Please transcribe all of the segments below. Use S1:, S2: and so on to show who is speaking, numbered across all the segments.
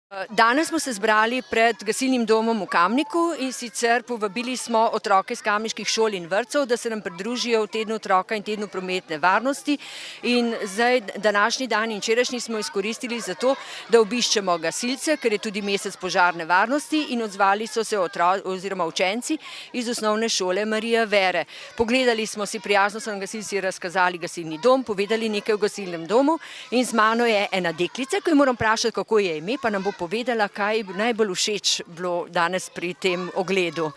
S1: Danes smo se zbrali pred gasilnim domom v Kamniku in sicer povabili smo otroke iz kamniških šol in vrtcev, da se nam pridružijo v tednu otroka in tednu prometne varnosti. In zdaj današnji dan in včerajšnji smo izkoristili za to, da obiščemo gasilce, ker je tudi mesec požarne varnosti, in odzvali so se učenci iz osnovne šole Marija Vere. Pogledali smo si, prijazno so nam gasilci razkazali gasilni dom, povedali nekaj o gasilnem domu in z mano je ena deklica, ko jo moram vprašati, kako je ime, pa nam bo povedala, kaj je najbolj všeč bilo danes pri tem ogledu.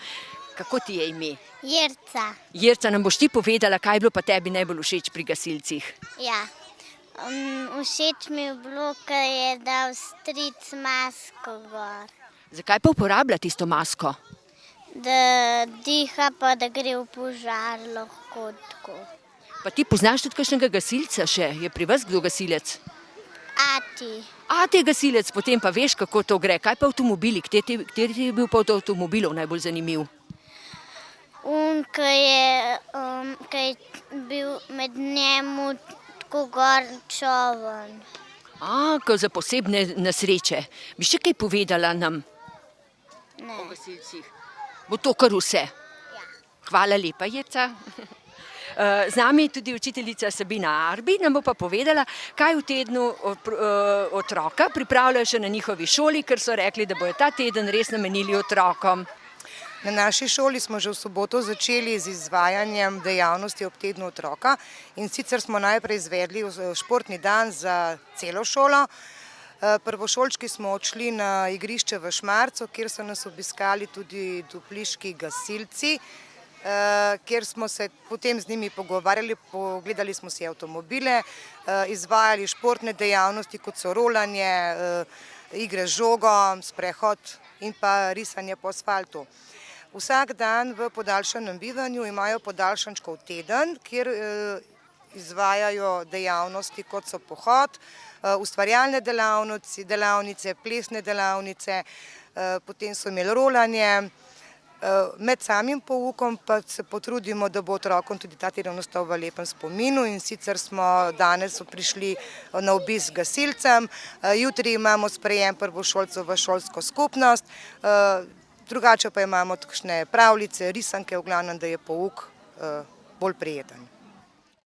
S1: Kako ti je ime?
S2: Jerca.
S1: Jerca, nam boš ti povedala, kaj je bilo pa tebi najbolj všeč pri gasilcih?
S2: Ja. Všeč mi je bilo, ker je dal stric masko gor.
S1: Zakaj pa uporablja tisto masko?
S2: Da diha, pa da gre v požar lahko tako.
S1: Pa ti poznaš tudi kakšnega gasilca še? Je pri vas kdo gasilec?
S2: Ati.
S1: Ati je gasilec, potem pa veš, kako to gre. Kaj pa avtomobili? Kateri je bil pa od avtomobilov najbolj zanimiv?
S2: Ki je bil med njemu tako gor čoln.
S1: Ko za posebne nesreče. Bi še kaj povedala nam
S2: Ne.
S1: o gasilcih? Bo to kar vse?
S2: Ja.
S1: Hvala lepa, Jerca. Z nami je tudi učiteljica Sabina Arbi, nam bo pa povedala, kaj v tednu otroka pripravljajo še na njihovi šoli, ker so rekli, da bojo ta teden res namenili otrokom.
S3: Na naši šoli smo že v soboto začeli z izvajanjem dejavnosti ob tednu otroka, in sicer smo najprej izvedli športni dan za celo šolo. Prvošolčki smo odšli na igrišče v Šmarcu, kjer so nas obiskali tudi dupliški gasilci, kjer smo se potem z njimi pogovarjali, pogledali smo si avtomobile, izvajali športne dejavnosti, kot so rolanje, igre z žogo, sprehod in pa risanje po asfaltu. Vsak dan v podaljšanem bivanju imajo podaljšančkov teden, kjer izvajajo dejavnosti, kot so pohod, ustvarjalne delavnice, plesne delavnice, potem so imeli rolanje. Med samim poukom pa se potrudimo, da bo otrokom tudi ta teden ostal v lepem spominu, in sicer smo danes prišli na obisk gasilcem, jutri imamo sprejem prvošolcev v šolsko skupnost, drugače pa imamo takšne pravljice, risanke, v glavnem, da je pouk bolj prijeten.